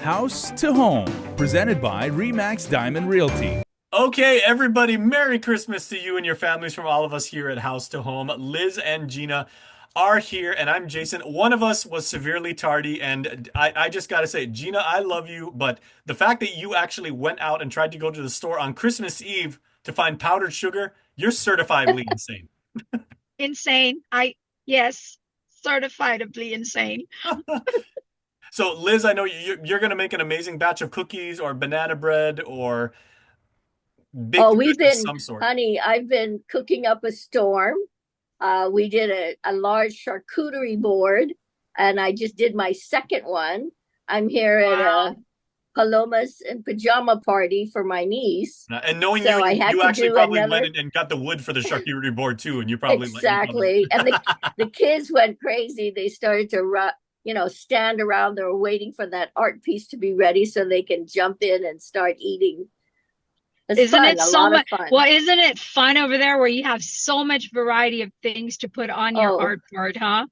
House to Home, presented by Remax Diamond Realty. Okay, everybody, Merry Christmas to you and your families from all of us here at House to Home. Liz and Gina are here, and I'm Jason. One of us was severely tardy, and I just got to say, Gina, I love you, but the fact that you actually went out and tried to go to the store on Christmas Eve to find powdered sugar, you're certifiably insane. Insane. Yes, certifiably insane. So, Liz, I know you're going to make an amazing batch of cookies or banana bread or baked Oh, goods of some sort. honey, I've been cooking up a storm. We did a large charcuterie board, and I just did my second one. I'm here at Wow. a Palomas and pajama party for my niece. And knowing you, So I had you to actually do probably went another. and got the wood for the charcuterie board too, and you probably. Exactly. And the kids went crazy. They started to stand around. They were waiting for that art piece to be ready so they can jump in and start eating. It's Isn't fun, it a so lot of much? fun. Well, isn't it fun over there where you have so much variety of things to put on your Oh, artboard, huh?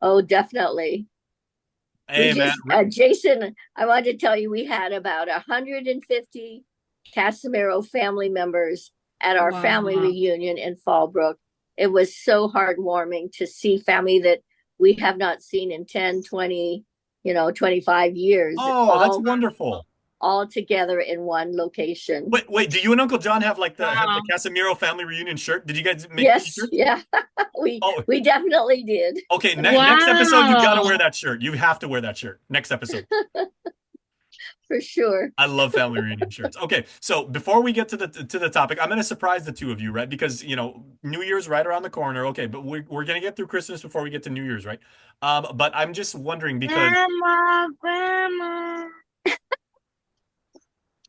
oh, definitely. We Hey man, just, Jason, I wanted to tell you we had about 150 Casimiro family members at our family Wow. reunion in Fallbrook. It was so heartwarming to see family that we have not seen in 10, 20, 25 years, oh, that's wonderful. all together in one location. Wait, do you and Uncle John have like the Wow. Casemiro family reunion shirt? Did you guys make Yes, t-shirts? yeah, we Oh, we definitely did. okay. Next episode, you gotta wear Wow. that shirt. You have to wear that shirt. Next episode. For sure. I love family reunion shirts. Okay, so before we get to the topic, I'm gonna surprise the two of you, right? Because New Year's right around the corner. Okay, but we're gonna get through Christmas before we get to New Year's, right? But I'm just wondering because Grandma.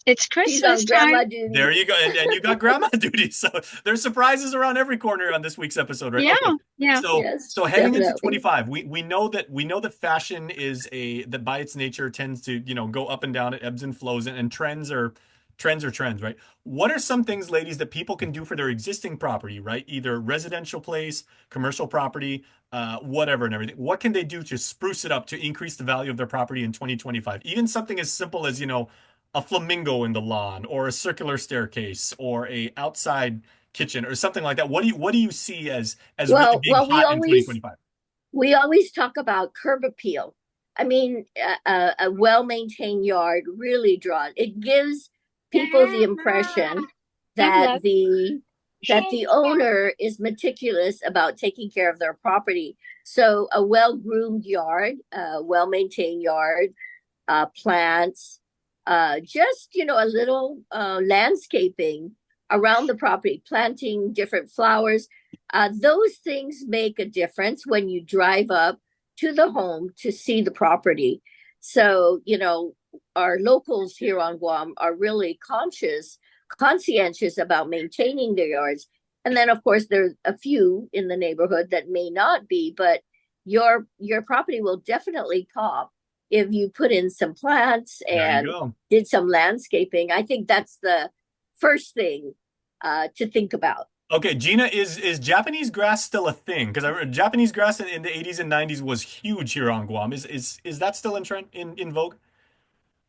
It's She's Christmas on time. grandma there duty. you go, and you got grandma duty, so there's surprises around every corner on this week's episode, right? Yeah, Okay, yeah. so Yes, so heading into definitely. 25, we know that fashion is that by its nature tends to go up and down, it ebbs and flows, and trends, right? What are some things, ladies, that people can do for their existing property, right? Either residential place, commercial property, whatever, and everything. What can they do to spruce it up to increase the value of their property in 2025? Even something as simple as a flamingo in the lawn or a circular staircase or a outside kitchen or something like that. What do you see as really being Well, hot in 2025? we always talk about curb appeal. I mean, a well-maintained yard really draws. It gives people the Grandma. impression Good that luck. the owner is meticulous about taking care of their property. So a well-groomed yard, a well-maintained yard, plants, just a little landscaping around the property, planting different flowers. Those things make a difference when you drive up to the home to see the property. So, our locals here on Guam are really conscientious about maintaining their yards. And then, of course, there's a few in the neighborhood that may not be, but your property will definitely pop if you put in some plants There you and go. did some landscaping. I think that's the first thing to think about. Okay, Gina, is Japanese grass still a thing? Because I remember Japanese grass in the 80s and 90s was huge here on Guam. Is that still in trend in vogue?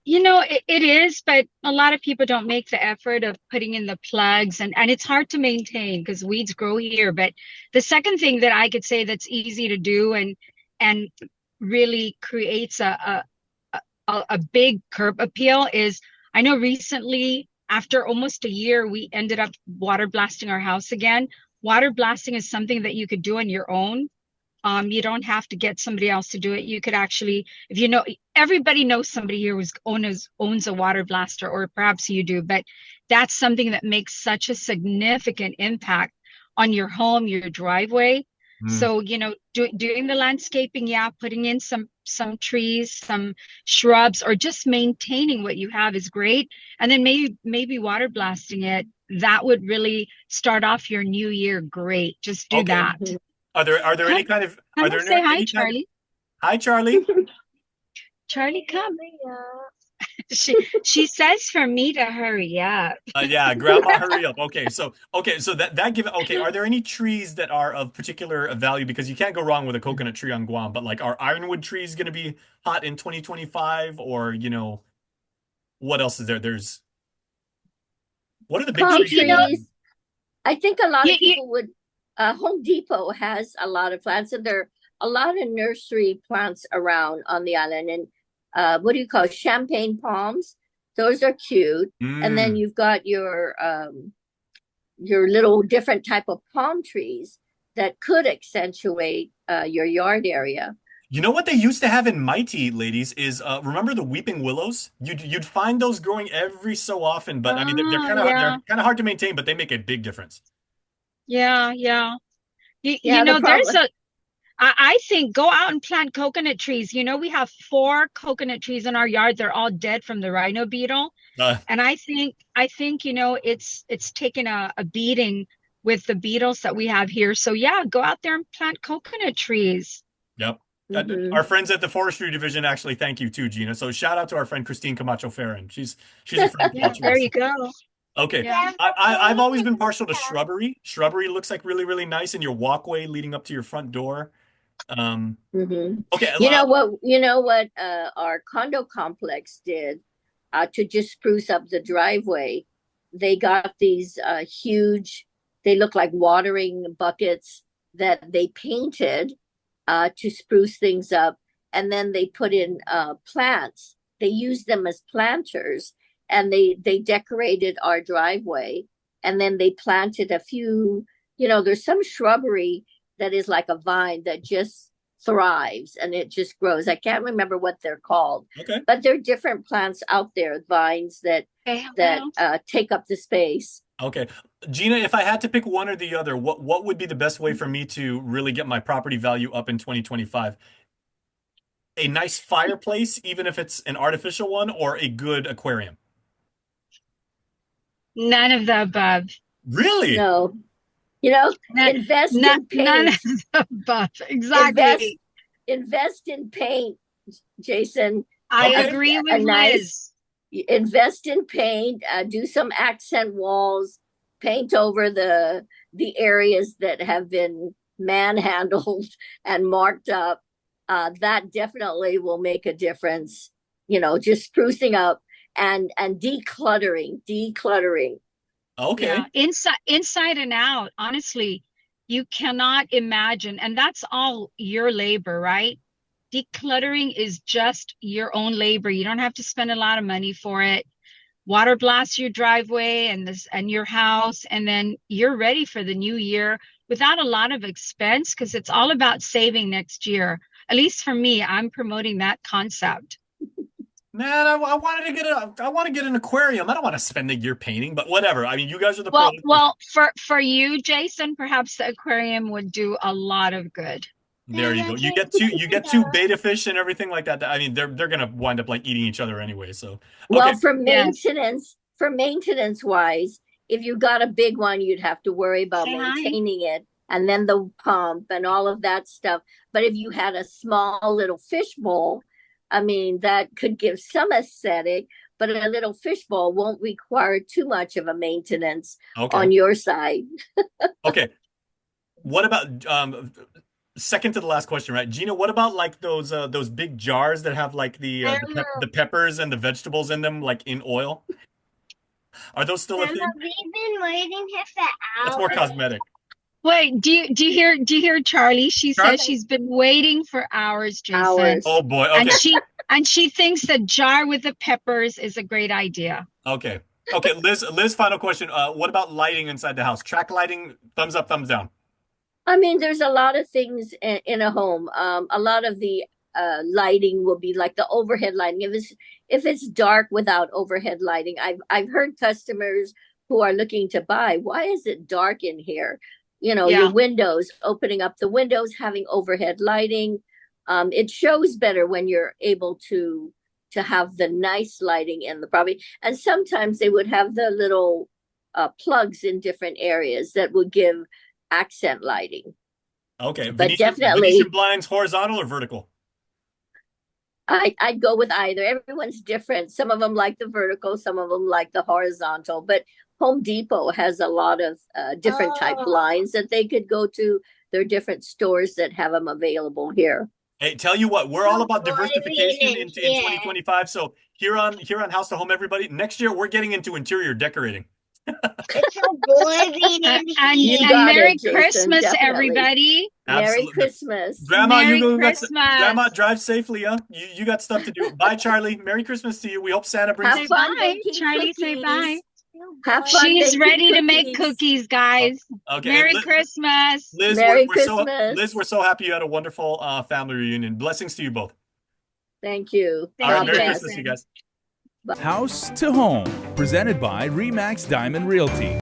It is, but a lot of people don't make the effort of putting in the plugs and it's hard to maintain because weeds grow here. But the second thing that I could say that's easy to do and really creates a big curb appeal is I know recently, after almost a year, we ended up water blasting our house again. Water blasting is something that you could do on your own. You don't have to get somebody else to do it. You could actually, if everybody knows somebody here who owns a water blaster, or perhaps you do, but that's something that makes such a significant impact on your home, your driveway. Hmm. So, doing the landscaping, yeah, putting in some trees, some shrubs, or just maintaining what you have is great. And then maybe water blasting it, that would really start off your new year great. Just do Okay. that. Mhm. Are there Come, any kind of are come and there say hi, any kind of Charlie. Hi, Charlie? Charlie, come. She says for me to hurry up. Yeah, grandma, hurry up. Okay, so that give okay, are there any trees that are of particular value? Because you can't go wrong with a coconut tree on Guam, but like are ironwood trees going to be hot in 2025 or What else is there? What are the big Palm trees? trees. I think a lot you, of people would. Home Depot has a lot of plants, and there are a lot of nursery plants around on the island. And what do you call it? Champagne palms? Those are cute. And then Mm. you've got your little different type of palm trees that could accentuate your yard area. You know what they used to have in Mighty, ladies, is remember the weeping willows? You'd find those growing every so often, but I mean Yeah, they're kind of hard to maintain, but they make a big difference. yeah, yeah. You Yeah, the know, there's problem. I think go out and plant coconut trees. You know, we have 4 coconut trees in our yard. They're all dead from the rhino beetle. Uh, And I think, you know, it's taken a beating with the beetles that we have here. So yeah, go out there and plant coconut trees. yep. Mm-hmm. Our friends at the forestry division actually thank you too, Gina. So shout out to our friend Christine Camacho Farron. She's a friend of all Yeah, there trees. you go. Okay. Yeah. I've always been partial to shrubbery. Shrubbery looks like really, really nice in your walkway leading up to your front door. Um, Mm-hmm. okay. You know what? You know what? Our condo complex did to just spruce up the driveway. They got these huge. They look like watering buckets that they painted to spruce things up, and then they put in plants. They used them as planters, and they decorated our driveway, and then they planted a few. You know, there's some shrubbery that is like a vine that just thrives and it just grows. I can't remember what they're called, okay. but there are different plants out there, vines that Okay, that well, take up the space. Okay. Gina, if I had to pick one or the other, what would be the best way for me to really get my property value up in 2025? A nice fireplace, even if it's an artificial one, or a good aquarium? none of the above. Really? No, you know, None, invest none, in none of paint. the above. Invest Exactly. invest in paint, Jason. I A, Okay. agree a with nice Liz. invest in paint. Do some accent walls. Paint over the areas that have been manhandled and marked up. That definitely will make a difference. You know, just sprucing up and decluttering. Yeah, Okay. inside and out. Honestly, you cannot imagine, and that's all your labor, right? Decluttering is just your own labor. You don't have to spend a lot of money for it. Water blast your driveway and your house, and then you're ready for the new year without a lot of expense because it's all about saving next year. At least for me, I'm promoting that concept. Man, I wanted to I want to get an aquarium. I don't want to spend the year painting, but whatever. I mean, you guys are the Well, pros. well, for you, Jason, perhaps the aquarium would do a lot of good. There you go. You get two beta fish and everything like that. I mean, they're gonna wind up like eating each other anyway. So okay. Well, Yes. for maintenance wise, if you got a big one, you'd have to worry about Say hi. maintaining it and then the pump and all of that stuff. But if you had a small little fish bowl, I mean, that could give some aesthetic, but a little fish bowl won't require too much of a maintenance Okay. on your side. Okay. What about second to the last question, right? Gina, what about like those big jars that have like the peppers and the vegetables in them like in oil? Are those still a Grandma, thing? we've been waiting here for That's more hours. cosmetic. Wait, do you hear Charlie? She Charlie? says she's been waiting for hours, Jason. Hours. Oh boy. And Okay. she thinks the jar with the peppers is a great idea. Okay. Okay, Liz, final question. What about lighting inside the house? Track lighting, thumbs up, thumbs down. I mean, there's a lot of things in a home. A lot of the lighting will be like the overhead lighting. If it's dark without overhead lighting, I've heard customers who are looking to buy. Why is it dark in here? You know, Yeah. your windows, opening up the windows, having overhead lighting. It shows better when you're able to have the nice lighting in the property. And sometimes they would have the little plugs in different areas that would give accent lighting. Okay. But Venetian definitely, blinds, horizontal or vertical? I'd go with either. Everyone's different. Some of them like the vertical, some of them like the horizontal. But Home Depot has a lot of different type blinds that they could go to. There are different stores that have them available here. Hey, tell you what, we're all about diversification Boiling in here. 2025. So here on House to Home, everybody, next year we're getting into interior decorating. It's so boiling in You here. got And Merry it, Jason, Christmas, definitely. everybody. Merry Absolutely. Christmas. Grandma, Merry you Christmas. Grandma, drive safely, huh? You got stuff to do. Bye, Charlie. Merry Christmas to you. We hope Santa brings Have Say fun bye. baking Charlie, say bye. cookies. Have fun She's baking ready to make cookies. cookies, guys. Okay. Merry Christmas. Liz, Merry we're so Christmas. Liz, we're so happy you had a wonderful family reunion. Blessings to you both. Thank you. Thank All right, God you, Merry bless. Christmas, you guys. House to Home, presented by Remax Diamond Realty.